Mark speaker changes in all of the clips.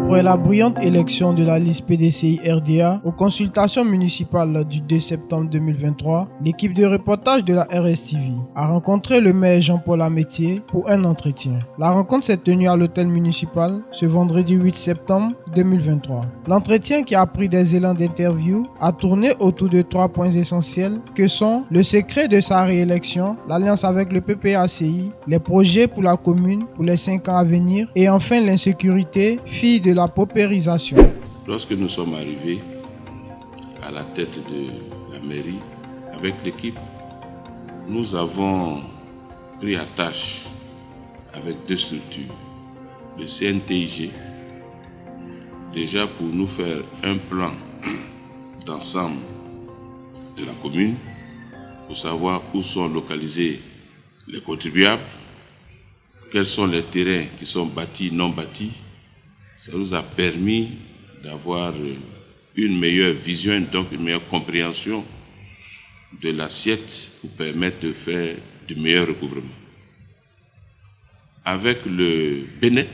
Speaker 1: Après la brillante élection de la liste PDCI-RDA aux consultations municipales du 2 septembre 2023, l'équipe de reportage de la RSTV a rencontré le maire Jean-Paul Amétier pour un entretien. La rencontre s'est tenue à l'hôtel municipal ce vendredi 8 septembre 2023. L'entretien, qui a pris des élans d'interview, a tourné autour de 3 points essentiels que sont le secret de sa réélection, l'alliance avec le PPACI, les projets pour la commune pour les 5 ans à venir et enfin l'insécurité, fille de la paupérisation.
Speaker 2: Lorsque nous sommes arrivés à la tête de la mairie, avec l'équipe, nous avons pris à tâche avec 2 structures, le CNTIG, déjà pour nous faire un plan d'ensemble de la commune, pour savoir où sont localisés les contribuables, quels sont les terrains qui sont bâtis, non bâtis. Ça nous a permis d'avoir une meilleure vision, donc une meilleure compréhension de l'assiette pour permettre de faire du meilleur recouvrement. Avec le BNET,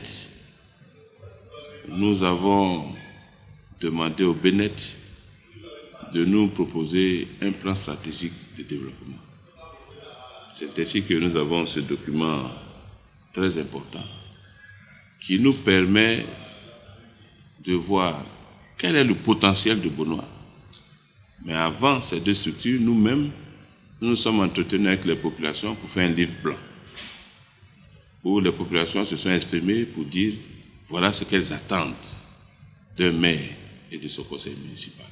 Speaker 2: nous avons demandé au BNET de nous proposer un plan stratégique de développement. C'est ainsi que nous avons ce document très important qui nous permet de voir quel est le potentiel de Beaunois. Mais avant ces 2 structures, nous-mêmes, nous nous sommes entretenus avec les populations pour faire un livre blanc, où les populations se sont exprimées pour dire voilà ce qu'elles attendent d'un maire et de son conseil municipal.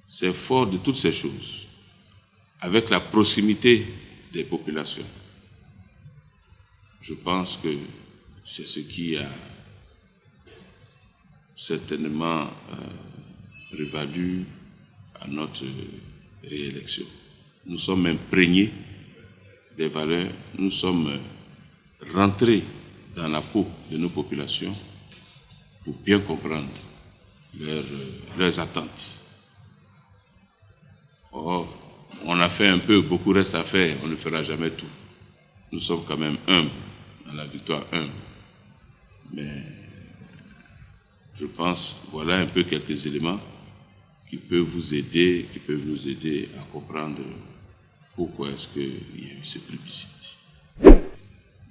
Speaker 2: C'est fort de toutes ces choses, avec la proximité des populations. Je pense que c'est ce qui a certainement prévalu à notre réélection. Nous sommes imprégnés des valeurs, nous sommes rentrés dans la peau de nos populations pour bien comprendre leurs attentes. Or, on a fait un peu, beaucoup reste à faire, on ne fera jamais tout. Nous sommes quand même humbles, dans la victoire humble. Mais je pense, voilà un peu quelques éléments qui peuvent vous aider, qui peuvent nous aider à comprendre pourquoi est-ce qu'il y a eu ce plébiscite.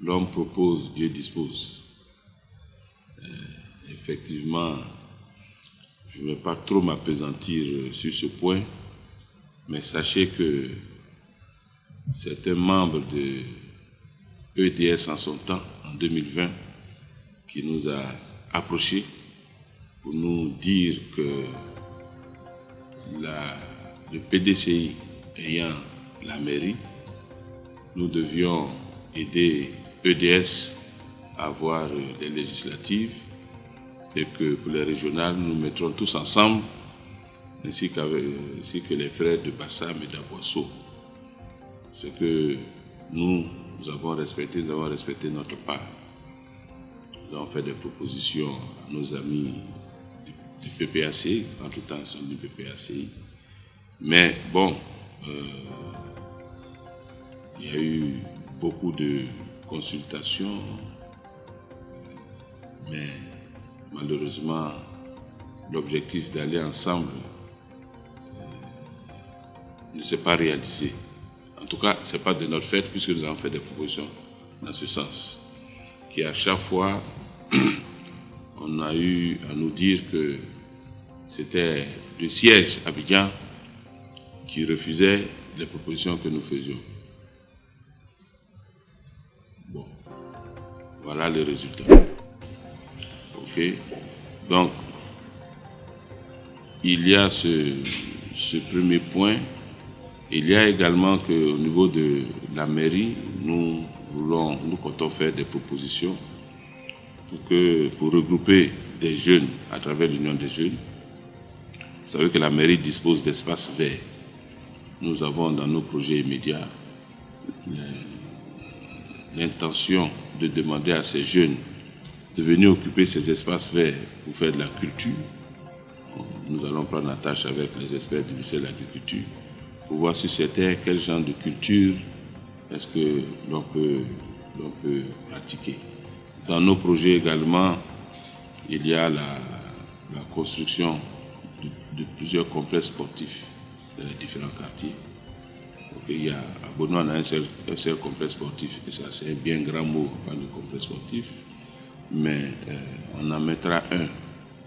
Speaker 2: L'homme propose, Dieu dispose. Effectivement, je ne vais pas trop m'appesantir sur ce point, mais sachez que c'est un membre de EDS en son temps, en 2020, qui nous a approchés pour nous dire que le PDCI ayant la mairie, nous devions aider EDS à avoir les législatives et que pour les régionales, nous mettrons tous ensemble, ainsi que les frères de Bassam et d'Aboisseau. Ce que nous avons respecté notre part. Nous avons fait des propositions à nos amis du PPACI, en tout temps ils sont du PPACI. Mais bon, il y a eu beaucoup de consultations, mais malheureusement, l'objectif d'aller ensemble ne s'est pas réalisé. En tout cas, ce n'est pas de notre fait, puisque nous avons fait des propositions dans ce sens. Qui à chaque fois, on a eu à nous dire que c'était le siège Abidjan qui refusait les propositions que nous faisions. Bon, voilà le résultat. Ok, donc il y a ce premier point. Il y a également qu'au niveau de la mairie, nous comptons faire des propositions pour regrouper des jeunes à travers l'Union des jeunes. Vous savez que la mairie dispose d'espaces verts. Nous avons dans nos projets immédiats l'intention de demander à ces jeunes de venir occuper ces espaces verts pour faire de la culture. Nous allons prendre la tâche avec les experts du ministère de l'Agriculture pour voir si c'était quel genre de culture est-ce que l'on peut pratiquer. Dans nos projets également, il y a la construction de plusieurs complexes sportifs dans les différents quartiers. Donc, il y a, à Bonois, on a un seul complexe sportif, et ça c'est un bien grand mot, pas de complexe sportif, mais on en mettra un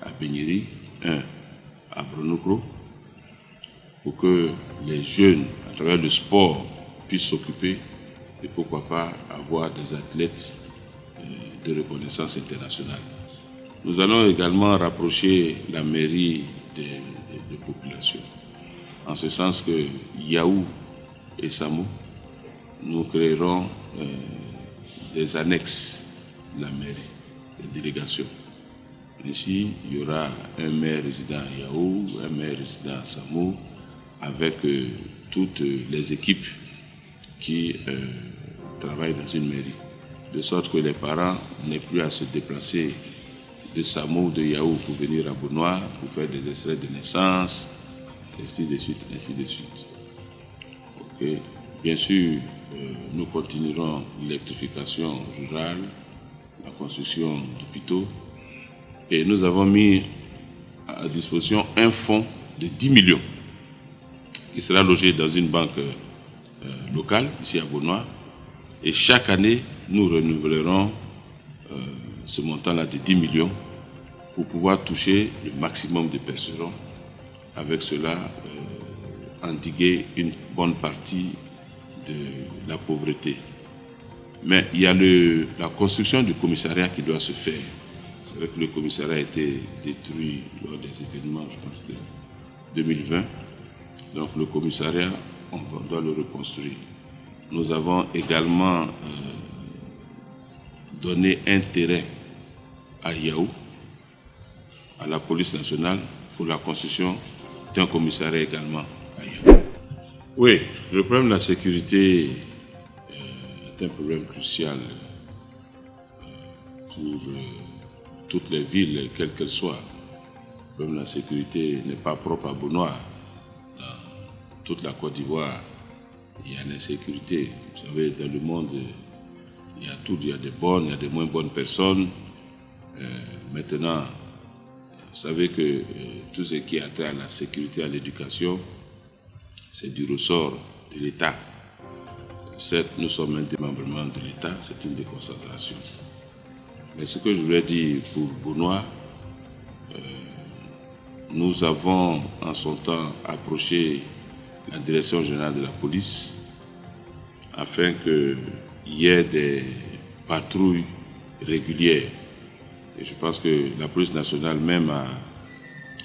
Speaker 2: à Benyeri, un à Brunukro, pour que les jeunes, à travers le sport, puissent s'occuper et pourquoi pas avoir des athlètes de reconnaissance internationale. Nous allons également rapprocher la mairie des populations, en ce sens que Yahou et Samo, nous créerons des annexes de la mairie, des délégations. Ici, il y aura un maire résident à Yahou, un maire résident à Samo, avec toutes les équipes qui travaillent dans une mairie, de sorte que les parents n'aient plus à se déplacer de Samo ou de Yahou pour venir à Bonois, pour faire des extraits de naissance, ainsi de suite, ainsi de suite. Okay. Bien sûr, nous continuerons l'électrification rurale, la construction d'hôpitaux, et nous avons mis à disposition un fonds de 10 millions qui sera logé dans une banque locale, ici à Bonois, et chaque année, nous renouvelerons ce montant-là de 10 millions pour pouvoir toucher le maximum de personnes. Avec cela, endiguer une bonne partie de la pauvreté. Mais il y a la construction du commissariat qui doit se faire. C'est vrai que le commissariat a été détruit lors des événements, je pense, de 2020. Donc le commissariat, on doit le reconstruire. Nous avons également donné un terrain à Yahou, à la police nationale, pour la construction d'un commissariat également à Yahou. Oui, le problème de la sécurité est un problème crucial pour toutes les villes, quelles qu'elles soient. Le problème de la sécurité n'est pas propre à Bonois. Dans toute la Côte d'Ivoire, il y a l'insécurité. Vous savez, dans le monde, il y a tout. Il y a des bonnes, il y a des moins bonnes personnes. Maintenant, vous savez que tout ce qui a trait à la sécurité, à l'éducation, c'est du ressort de l'État. Certes, nous sommes un démembrement de l'État, c'est une déconcentration. Mais ce que je voulais dire pour Bonois, nous avons en son temps approché la direction générale de la police afin qu'il y ait des patrouilles régulières. Et je pense que la police nationale même a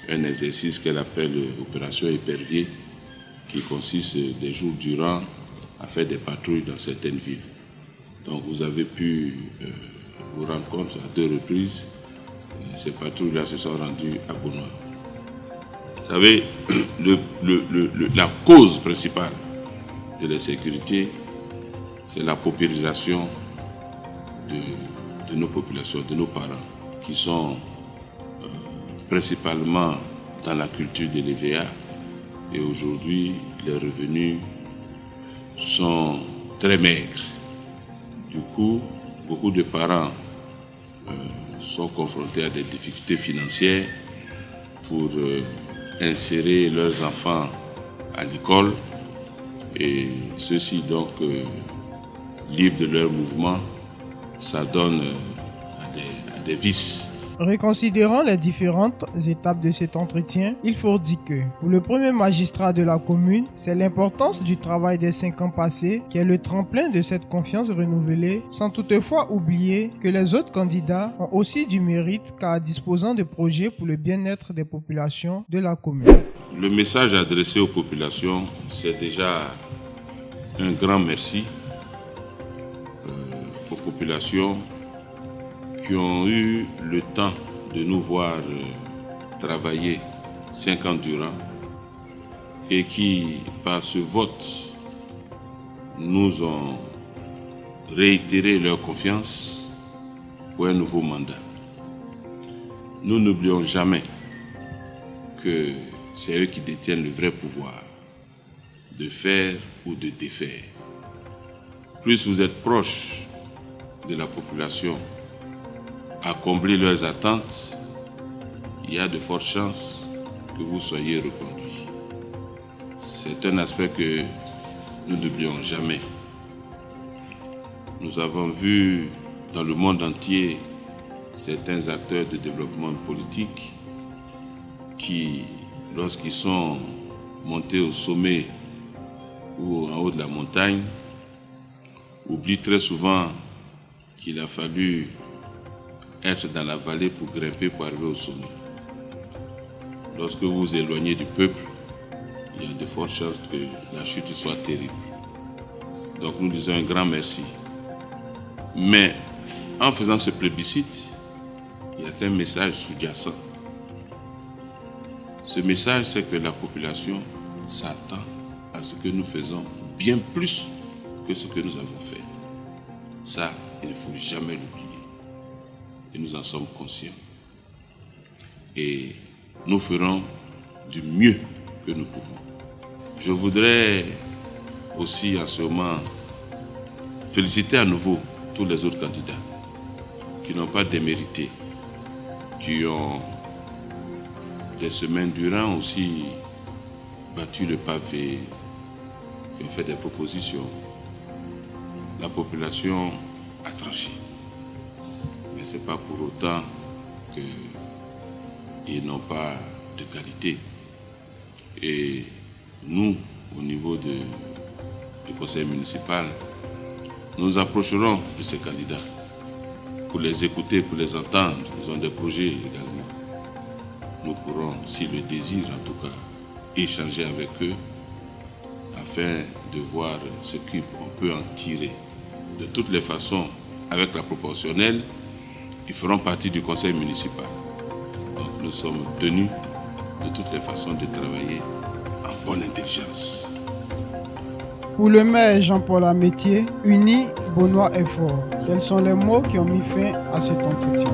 Speaker 2: un exercice qu'elle appelle opération épervier, qui consiste des jours durant à faire des patrouilles dans certaines villes. Donc vous avez pu vous rendre compte à 2 reprises, ces patrouilles-là se sont rendues à Bonois. Vous savez, la cause principale de l'insécurité, c'est la paupérisation de nos populations, de nos parents, qui sont principalement dans la culture de l'EVA. Et aujourd'hui, les revenus sont très maigres. Du coup, beaucoup de parents sont confrontés à des difficultés financières pour insérer leurs enfants à l'école. Et ceux-ci, donc, libres de leur mouvement, ça donne à des vices.
Speaker 1: Reconsidérant les différentes étapes de cet entretien, il faut dire que pour le premier magistrat de la commune, c'est l'importance du travail des 5 ans passés qui est le tremplin de cette confiance renouvelée, sans toutefois oublier que les autres candidats ont aussi du mérite car disposant de projets pour le bien-être des populations de la commune.
Speaker 2: Le message adressé aux populations, c'est déjà un grand merci aux populations qui ont eu le temps de nous voir travailler 5 ans durant et qui, par ce vote, nous ont réitéré leur confiance pour un nouveau mandat. Nous n'oublions jamais que c'est eux qui détiennent le vrai pouvoir de faire ou de défaire. Plus vous êtes proche de la population, à combler leurs attentes, il y a de fortes chances que vous soyez reconduit. C'est un aspect que nous n'oublions jamais. Nous avons vu dans le monde entier certains acteurs de développement politique qui, lorsqu'ils sont montés au sommet ou en haut de la montagne, oublient très souvent qu'il a fallu être dans la vallée pour grimper, pour arriver au sommet. Lorsque vous vous éloignez du peuple, il y a de fortes chances que la chute soit terrible. Donc nous disons un grand merci. Mais en faisant ce plébiscite, il y a un message sous-jacent. Ce message, c'est que la population s'attend à ce que nous faisons bien plus que ce que nous avons fait. Ça, il ne faut jamais l'oublier. Et nous en sommes conscients. Et nous ferons du mieux que nous pouvons. Je voudrais aussi en ce moment féliciter à nouveau tous les autres candidats qui n'ont pas démérité, qui ont des semaines durant aussi battu le pavé, qui ont fait des propositions. La population a tranché. Mais ce n'est pas pour autant qu'ils n'ont pas de qualité. Et nous, au niveau du conseil municipal, nous approcherons de ces candidats pour les écouter, pour les entendre. Ils ont des projets également. Nous pourrons, s'ils le désirent en tout cas, échanger avec eux afin de voir ce qu'on peut en tirer. De toutes les façons, avec la proportionnelle, ils feront partie du conseil municipal. Donc nous sommes tenus de toutes les façons de travailler en bonne intelligence.
Speaker 1: Pour le maire Jean-Paul Amétier, uni, Benoît est fort. Quels sont les mots qui ont mis fin à cet entretien?